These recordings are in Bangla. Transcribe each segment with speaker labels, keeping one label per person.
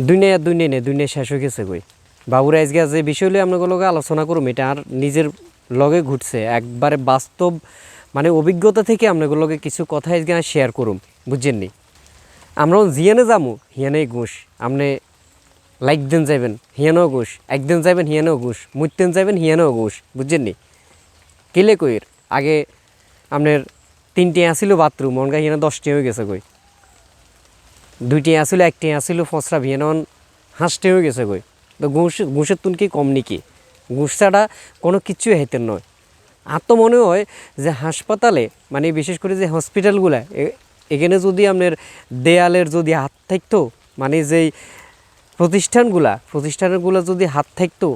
Speaker 1: দুনিয়া শেষ হয়ে গেছে কই বাবুর আজকে যে বিষয় লয়ে আপনাদের লগে আলোচনা করুম এটা আর নিজের লগে ঘুরছে একবারে বাস্তব মানে অভিজ্ঞতা থেকে আপনাদের লগে কিছু কথা আজকে শেয়ার করুম বুঝছেন নি আমরা জিয়ানে যামু হিয়ানে ঘুষ আপনি লাইক দিন যাবেন হিয়ানেও ঘুষ একদিন যাবেন হিয়ানেও ঘুষ মুইতেন যাবেন হিয়ানেও ঘুষ বুঝছেন নি কেলে কইর আগে আপনার 3টি আসিল বাথরুম মনগা হিয়ানে 10টি হয়ে গেছে কই 2টি আসিল 1টি আসিল ফসরা ভিয়ানন 5টি হয়ে গেছে কই তো ঘুষের তুন কি কম নাকি ঘুষ ছাড়া কোনো কিছুই হাইতেন নয় আর তো মনে হয় যে হাসপাতালে মানে বিশেষ করে যে হসপিটালগুলা এখানে যদি আপনার দেয়ালের যদি হাত থাকতো মানে যেই প্রতিষ্ঠানগুলো যদি হাত থাকতো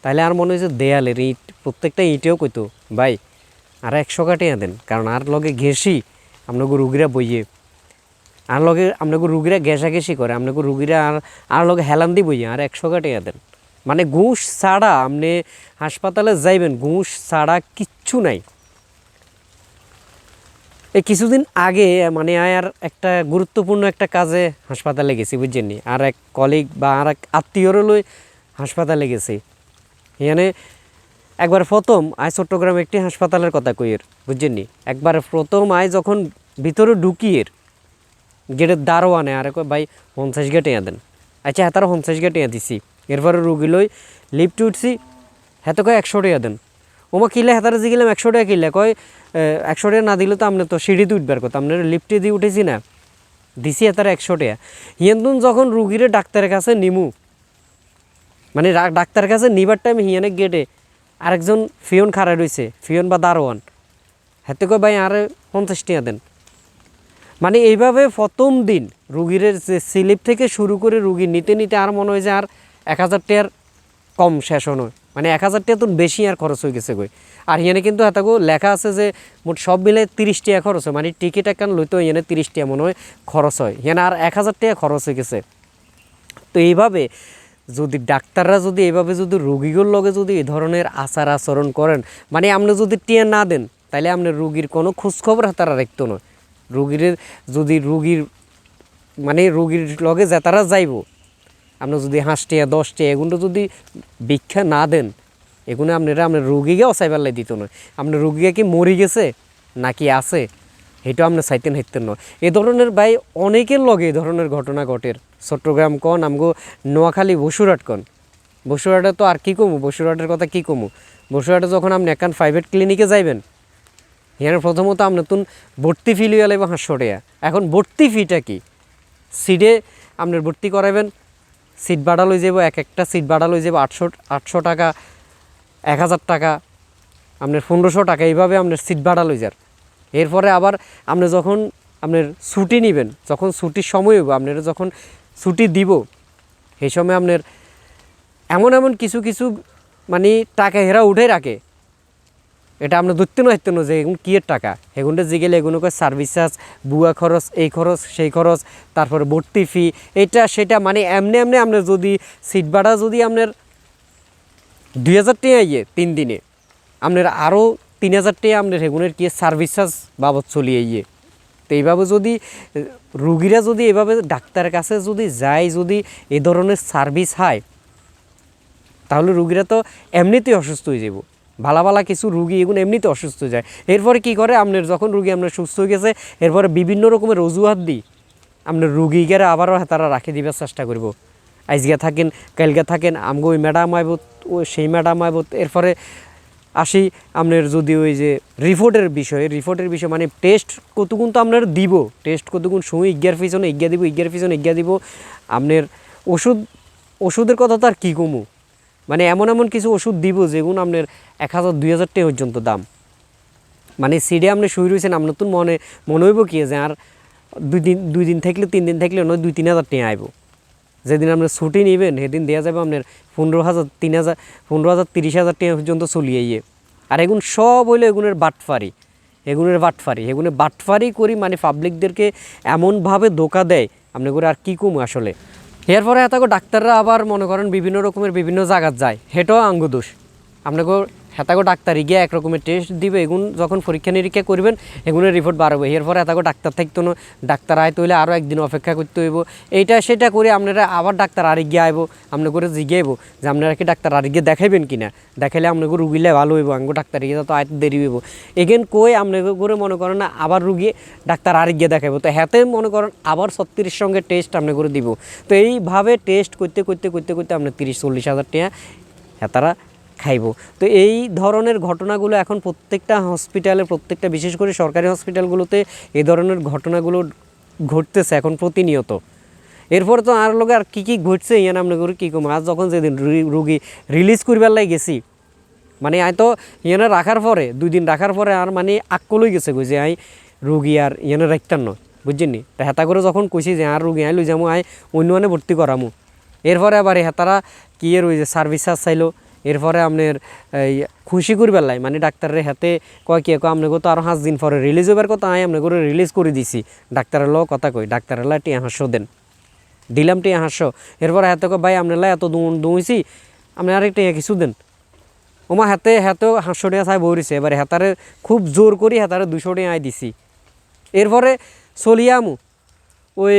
Speaker 1: তাহলে আর মনে হয় যে দেয়ালের ইট প্রত্যেকটা ইটেও কইতো ভাই আর 100 কাটিয়ে দেন কারণ আর লগে ঘেসি আপনাকে রুগীরা বইয়ে আর লগে আপনাকে রুগীরা ঘেঁষাঘেঁষি করে আপনাকে রুগীরা আর লগে হেলান দি বইয়ে আর 100 কাটিয়ে দেন মানে ঘুষ ছাড়া আপনি হাসপাতালে যাইবেন ঘুষ ছাড়া কিচ্ছু নাই এই কিছুদিন আগে মানে আর একটা গুরুত্বপূর্ণ একটা কাজে হাসপাতালে গেছি বুঝছেন নি আর এক কলিগ বা আর এক আত্মীয়র লই হাসপাতালে গেছি এখানে একবার প্রথম আয় চট্টগ্রাম একটি হাসপাতালের কথা কইয়ের বুঝছেন নি একবার প্রথম আয় যখন ভিতরে ঢুকিয়ের গেটের দারোয়ানে আর ভাই 50 গেটে দেন আচ্ছা হ্যাঁ তারা 50 গেটে দিছি এরপরে রুগী লই লিফ্ট উঠছি হ্যাঁ তো কয় 100 টাকা দেন ওমা কিলে হাতারে জিগেলাম 100 টাকা কিলে কয় 100 টাকা না দিলে তো আপনি তো সিঁড়িতে উঠবার কথা আপনার লিফটে দিয়ে উঠেছি না দিছি হাতারে 100 টাকা হিয়ান যখন রুগীরে ডাক্তারের কাছে নিমু মানে ডাক্তারের কাছে নিবার টাইম হিয়ানে গেটে আরেকজন ফিয়ন খাড়া রয়েছে ফিয়ন বা দারোয়ান হাতে কয় ভাই আরে 50 টাকা দেন মানে এইভাবে প্রথম দিন রুগীর যে স্লিপ থেকে শুরু করে রুগী নিতে নিতে আর মনে হয় যে আর 1000 টাকার কম শেষ নয় মানে 1000 টাকা তো বেশি আর খরচ হয়ে গেছে কই আর এখানে কিন্তু এতগো লেখা আছে যে মোট সব মিলে 30 টাকা খরচ হয় মানে টিকিট একখান লইতে এখানে 30 টাকা মনে হয় খরচ হয় এখানে আর 1000 টাকা খরচ হয়ে গেছে তো এইভাবে যদি ডাক্তাররা যদি এইভাবে যদি রোগীগুলোর লগে যদি এই ধরনের আচার আচরণ করেন মানে আপনি যদি টিয়া না দেন তাহলে আপনি রোগীর কোনো খোঁজখবর তারা রাখতো নয় রোগীর যদি রোগীর মানে রোগীর লগে যে তারা যাইব আপনি যদি 5 টাকা 10 টাকা এগুলো যদি ভিক্ষা না দেন এগুলো আপনার রোগীকে অসাইবার দিত নয় আপনার রোগীকে কি মরে গেছে নাকি আছে এটা আপনি চাইতেন হাইতেন নয় এ ধরনের ভাই অনেকের লগে এই ধরনের ঘটনা ঘটের চট্টগ্রাম কন আমগো নোয়াখালী বসুরহাট কন বসুরহাটে তো আর কি কমু বসুরহাটের কথা কি কমু বসুরহাটে যখন আপনি একখান প্রাইভেট ক্লিনিকে যাইবেন এখানে প্রথমত আপনি নতুন ভর্তি ফি লিয়ে লাগবে 500 টাকা এখন ভর্তি ফিটা কি সিটে আপনার ভর্তি করাবেন সিট ভাড়া লই যাব একটা সিট ভাড়া লই যাব 800 টাকা 1000 টাকা আপনার 1500 টাকা এইভাবে আপনার সিট ভাড়া লই যার এরপরে আবার আপনি যখন আপনার ছুটি নেবেন যখন ছুটির সময় হইব আপনারা যখন ছুটি দিব সেই সময় আপনার এমন কিছু মানে টাকা হেরা উঠে রাখে এটা আমরা ধরতে না যে এগুলো কী এর টাকা এগুনটা যে গেলে এগুলো সার্ভিস চার্জ বুয়া খরচ এই খরচ সেই খরচ তারপরে ভর্তি ফি এটা সেটা মানে এমনি আপনার যদি সিট ভাড়া যদি আপনার 2000 টাকা ইয়ে 3 দিনে আপনার আরও 3000 টাকা আপনার এগুনের কি সার্ভিস চার্জ বাবদ চলিয়ে ইয়ে তো এইভাবে যদি রুগীরা যদি এভাবে ডাক্তারের কাছে যদি যায় যদি এ ধরনের সার্ভিস হয় তাহলে রুগীরা তো এমনিতেই অসুস্থ হয়ে যাব ভালা কিছু রুগী এগুলো এমনিতে অসুস্থ যায় এরপরে কি করে আপনার যখন রুগী আপনার সুস্থ হয়ে গেছে এরপরে বিভিন্ন রকমের অজুহাত দিই আপনার রুগীকে আবারও তারা রাখে দিবার চেষ্টা করব আজকে থাকেন কালকে থাকেন আমগো ওই ম্যাডাম আইব ও সেই ম্যাডাম আইব এরপরে আসি আপনার যদি ওই যে রিপোর্টের বিষয় মানে টেস্ট কতগুণ তো আপনার দিব টেস্ট কতগুণ সময় ইজ্ঞার পিছনে ইজ্ঞা দিব আপনার ওষুধের কথা তো আর কী কমু মানে এমন কিছু ওষুধ দিব যেগুলো আপনার 1000-2000 টাকা পর্যন্ত দাম মানে সিডে আপনি শুয়ে রয়েছেন আপনার তো মনে হইব কি যে আর 2 দিন থাকলে 3 দিন থাকলে নয় 2-3000 টাকা আইব যেদিন আপনার ছুটি নেবেন সেদিন দেওয়া যাবে আপনার 15,000 30,000 টাকা পর্যন্ত চলিয়ে ইয়ে আর এগুন সব হইলো এগুনের বাটফারি করি মানে পাবলিকদেরকে এমনভাবে ধোকা দেয় আপনি করে আর কী কম আসলে এরপরে এত ডাক্তাররা আবার মনে করেন বিভিন্ন রকমের বিভিন্ন জায়গায় যায় হেটাও আঙ্গ দোষ আপনাকে হেতাগো ডাক্তারি গিয়ে একরকমের টেস্ট দিবে, এগুন যখন পরীক্ষা নিরীক্ষা করবেন এগুনের রিপোর্ট বাড়াবে, এরপরে হেতাগো ডাক্তার থাকতো না, ডাক্তার আইতে হইলে আরও একদিন অপেক্ষা করতে হইব। এইটা সেটা করে আপনারা আবার ডাক্তার আরেক গিয়ে আইব, আপনি করে জিজ্ঞাইব যে আপনারা কি ডাক্তার আরেক গিয়ে দেখাইবেন কিনা, দেখাইলে আপনাকে রুগীলে ভালো হইব, আঙ্গো ডাক্তার গিয়ে তো আইতে দেরি হইব। এগেন কই আপনাকে করে মনে করেন না আবার রুগী ডাক্তার আরেক গিয়ে দেখাইব, তো হাতে মনে করেন আবার 36 সঙ্গে টেস্ট আপনি করে দিব। তো এইভাবে টেস্ট করতে করতে করতে করতে আপনার 30-40 হাজার টাকা হেতারা খাইব। তো এই ধরনের ঘটনাগুলো এখন প্রত্যেকটা হসপিটালে, প্রত্যেকটা বিশেষ করে সরকারি হসপিটালগুলোতে এই ধরনের ঘটনাগুলো ঘটতেছে এখন প্রতিনিয়ত। এরপর তো আর লোক আর কী ঘটছে ইয়ান আপনি করে কী কম। আজ যখন যেদিন রুগী রিলিজ করবার লাই গেছি, মানে আই তো ইয়ানে রাখার পরে 2 দিন রাখার পরে আর মানে আক্কলই গেছে কই যে আই রুগী আর ইয়ানে রাখতাম নয়, বুঝছেন নি। তা হেতা করে যখন কইছি যে আর রুগী আই লই যাবো, আই অন্য মানে ভর্তি করামু, এরপরে আবার হেতারা কি এর ওই যে সার্ভিস চার্জ চাইলো। এরপরে আপনার এই খুশি করবার লাই মানে ডাক্তারের হাতে কয় কি কয় আপনাকে তো আরও 5 দিন পরে রিলিজ হবার কথা, আমি আপনাকে রিলিজ করে দিছি। ডাক্তারের লো কথা কই, ডাক্তারের লাই 500 দেন, দিলাম 500। এরপরে হাতে কয় ভাই আপনার লাই এত দুইছি, আপনি আরেকটা কিছু দেন। ওমা হাতেও 500 টাকা চাই বইছে। এবারে হাতারে খুব জোর করি হাতারে 200 টাকা আয় দিছি। এরপরে চলিয়ামু ওই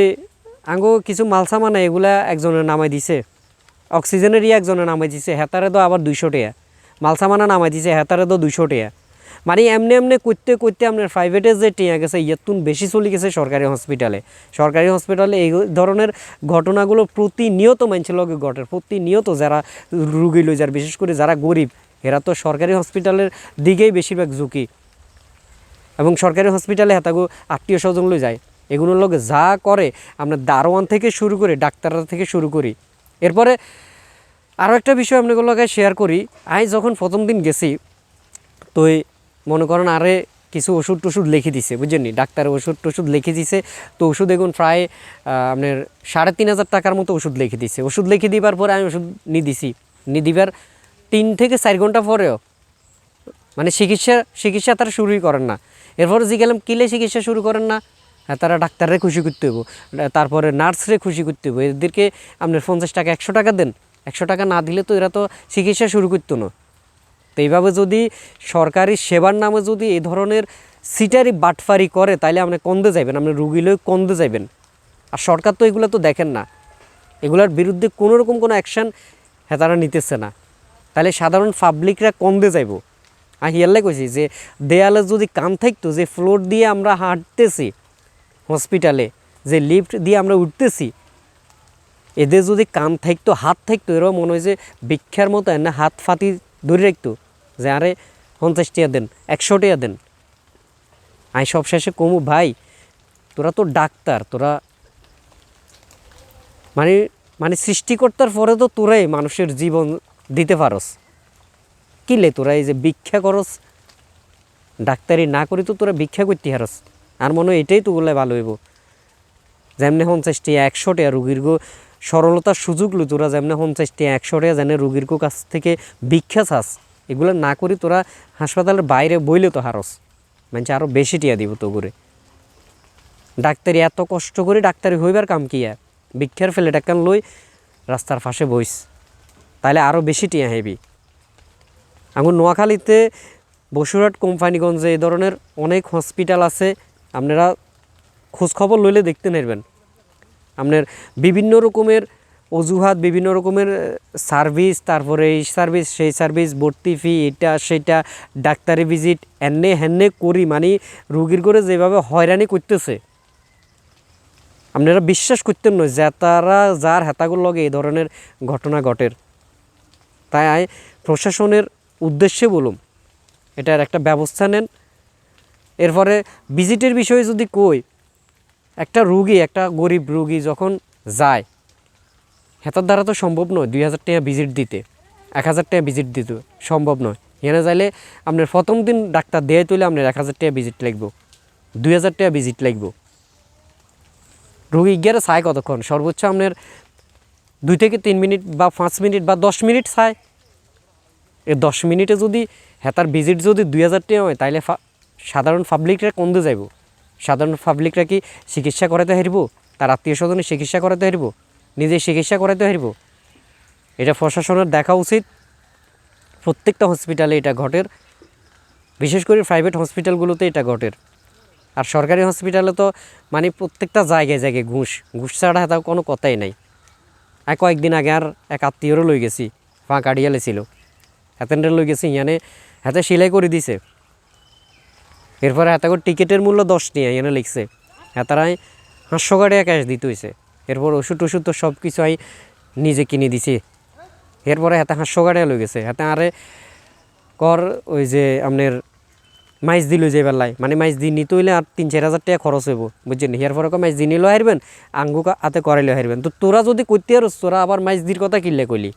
Speaker 1: আঙ্গো কিছু মালসা মানে এগুলা একজনের নামাই দিছে, অক্সিজেনের একজনের নামাই দিছে, হেতারে তো আবার 200 টাকা। মালসামানা নামাই দিছে, হেতারে তো 200 টাকা। মানে এমনি এমনি করতে করতে আপনার প্রাইভেটে যে টিয়া গেছে ইয়েতুন বেশি চলে গেছে সরকারি হসপিটালে। সরকারি হসপিটালে এই ধরনের ঘটনাগুলো প্রতিনিয়ত মানুষের লগে ঘটে, প্রতিনিয়ত। যারা রুগী লই যার, বিশেষ করে যারা গরিব, এরা তো সরকারি হসপিটালের দিকেই বেশিরভাগ ঝুঁকি। এবং সরকারি হসপিটালে হেতাগো আত্মীয় স্বজন লই যায়, এগুলোর লগে যা করে আপনার দারোয়ান থেকে শুরু করে ডাক্তাররা থেকে শুরু করি। এরপরে আরও একটা বিষয় আপনাদের লগে শেয়ার করি। আমি যখন প্রথম দিন গেছি তো মনে করেন আরে কিছু ওষুধ টষুধ লিখে দিছে, বুঝছেন নি, ডাক্তার ওষুধ টষুধ লিখে দিছে। তো ওষুধ এখন প্রায় আপনার 3,500 টাকার মতো ওষুধ লিখে দিছে। ওষুধ লিখে দিবার পরে আমি ওষুধ নিয়ে দিবার 3 থেকে 4 ঘন্টা পরেও মানে চিকিৎসা তারা শুরুই করেন না। এরপরে গেলাম কিলে চিকিৎসা শুরু করেন না, হ্যাঁ তারা ডাক্তাররে খুশি করতে হইব, তারপরে নার্সরে খুশি করতে হইব, এদেরকে আপনার 50 টাকা 100 টাকা দেন। 100 টাকা না দিলে তো এরা তো চিকিৎসা শুরু করতো না। তো এইভাবে যদি সরকারি সেবার নামে যদি এই ধরনের সিটারি বাটফারি করে তাইলে আপনি কন্দে যাবেন, আপনি রুগী লই কন্দে যাবেন। আর সরকার তো এগুলো তো দেখেন না, এগুলোর বিরুদ্ধে কোনো রকম কোনো অ্যাকশান হ্যাঁ তারা নিতেছে না, তাহলে সাধারণ পাবলিকরা কন্দে যাইব। আর হিয়াল্লাই কইছি যে দেয়ালে যদি কান থাকতো, যে ফ্লোর দিয়ে আমরা হাঁটতেছি হসপিটালে, যে লিফট দিয়ে আমরা উঠতেছি, এদের যদি কান থাকতো, হাত থাকতো, এরাও মনে হয় যে ভিক্ষার মতো না হাত ফাতি ধরে রাখতো যে আরে 50 টাকা দেন, 100 টাকা দেন। আমি সব শেষে কমু ভাই তোরা তো ডাক্তার, তোরা মানে সৃষ্টিকর্তার পরে তো তোরাই মানুষের জীবন দিতে পারস, কিলে তোরা এই যে ভিক্ষা করস, ডাক্তারি না করি তো তোরা ভিক্ষা করতে হারস। আর মনে হয় এটাই তো বললে ভালো হইব, যেমনি 50 টাকা 100 টাকা রুগীর গো সরলতার সুযোগ লই তোরা, যেমনি 50 টাকা 100 টাকা জানে রুগীর গো কাছ থেকে ভিক্ষা চাস, এগুলো না করি তোরা হাসপাতালের বাইরে বইলে তো হারস, মানে আরও বেশি টিয়া দিব তো করে। ডাক্তারি এত কষ্ট করে ডাক্তারি হইবার কাম কি আর, ভিক্ষার ফেলে টাকা লই রাস্তার পাশে বইস, তাহলে আরও বেশি টিয়া হেবি। এখন নোয়াখালীতে বসুরহাট কোম্পানিগঞ্জে এই ধরনের অনেক হসপিটাল আছে, আপনারা খোঁজখবর লইলে দেখতে নেবেন। আপনার বিভিন্ন রকমের অজুহাত, বিভিন্ন রকমের সার্ভিস, তারপরে এই সার্ভিস সেই সার্ভিস, ভর্তি ফি, এটা সেটা, ডাক্তারি ভিজিট এনে হেনে করি, মানে রুগীর করে যেভাবে হয়রানি করতেছে আপনারা বিশ্বাস করতেন নয় যে তারা যার হেতাগুলো লগে এই ধরনের ঘটনা ঘটের। তাই প্রশাসনের উদ্দেশ্যে বলুম এটার একটা ব্যবস্থা নেন। এরপরে ভিজিটের বিষয়ে যদি কই, একটা রুগী, একটা গরিব রুগী যখন যায়, হেতার দ্বারা তো সম্ভব নয় 2000 টাকা ভিজিট দিতে, 1000 টাকা ভিজিট দিতে সম্ভব নয়। এখানে যাইলে আপনার প্রথম দিন ডাক্তার দেয় তুলে আপনার 1000 টাকা ভিজিট লাগবে, 2000 টাকা ভিজিট লাগবে। রুগী গিয়ে চায় কতক্ষণ, সর্বোচ্চ আপনার 2 থেকে 3 মিনিট বা 5 মিনিট বা 10 মিনিট চায়। এই 10 মিনিটে যদি হেতার ভিজিট যদি 2000 টাকা হয়, তাইলে সাধারণ পাবলিকরা কন্দে যাইব। সাধারণ পাবলিকরা কি চিকিৎসা করাতে হারিব, তার আত্মীয় স্বজনের চিকিৎসা করাতে হারিব, নিজে চিকিৎসা করাতে হারিব? এটা প্রশাসনের দেখা উচিত। প্রত্যেকটা হসপিটালে এটা ঘটের, বিশেষ করে প্রাইভেট হসপিটালগুলোতে এটা ঘটের। আর সরকারি হসপিটালে তো মানে প্রত্যেকটা জায়গায় জায়গায় ঘুষ ছাড়া হাতে কোনো কথাই নাই। আর কয়েকদিন আগে আর এক আত্মীয়রও লই গেছি, কাটিয়ালে ছিল, হাতেন্ডার লই গেছি, ইয়ানে হাতে সেলাই করে দিছে। এরপরে হাতে করে টিকিটের মূল্য 10 নিয়ে এনে লিখছে, হাতারাই 500 টাকা ক্যাশ দিতে হয়েছে। এরপর ওষুধ তো সব কিছু আমি নিজে কিনে দিছি। এরপরে হাতে 500 টাকা লই গেছে, হাতে আরে কর ওই যে আপনার মাইজ দিল যে বেলায়, মানে মাইজ দিয়ে নিতে হইলে আর 3-4 হাজার টাকা খরচ হইব, বুঝছেন। এর পরে মাইজ দিয়ে নিলেও হারবেন, আঙ্গু হাতে করাইলেও হারবেন। তো তোরা যদি করতে আর তোরা আবার মাইজ দির কথা কিনলে কইলি,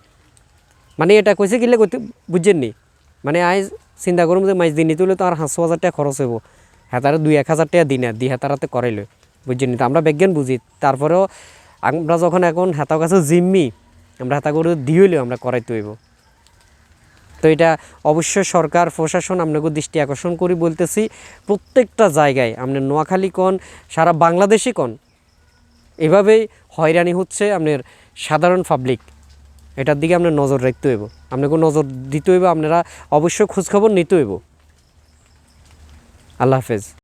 Speaker 1: মানে এটা কইছে কিনলে করতে, বুঝছেন নি। মানে আজ চিন্তা করুন যে মাইজ দিয়ে নিতে হলে তো আর 500 হাজার টাকা খরচ হইব, হেতারে 2-1 হাজার টাকা দিন আর দিয়ে হেতার হাতে করাইলো, বুঝছেন নি। তো আমরা বিজ্ঞান বুঝি, তারপরেও আমরা যখন এখন হেতার কাছে জিম্মি, আমরা হেতা করে দিয়ে হইলেও আমরা করাইতে হইব। তো এটা অবশ্যই সরকার প্রশাসন আপনাকে দৃষ্টি আকর্ষণ করি বলতেছি, প্রত্যেকটা জায়গায় আপনার নোয়াখালী কোন সারা বাংলাদেশই কোন এভাবেই হয়রানি হচ্ছে আপনার সাধারণ পাবলিক। এটার দিকে আপনার নজর রাখতে হইব, আপনাকে নজর দিতে হইব, আপনারা অবশ্যই খোঁজখবর নিতে হইব। আল্লাহ হাফেজ।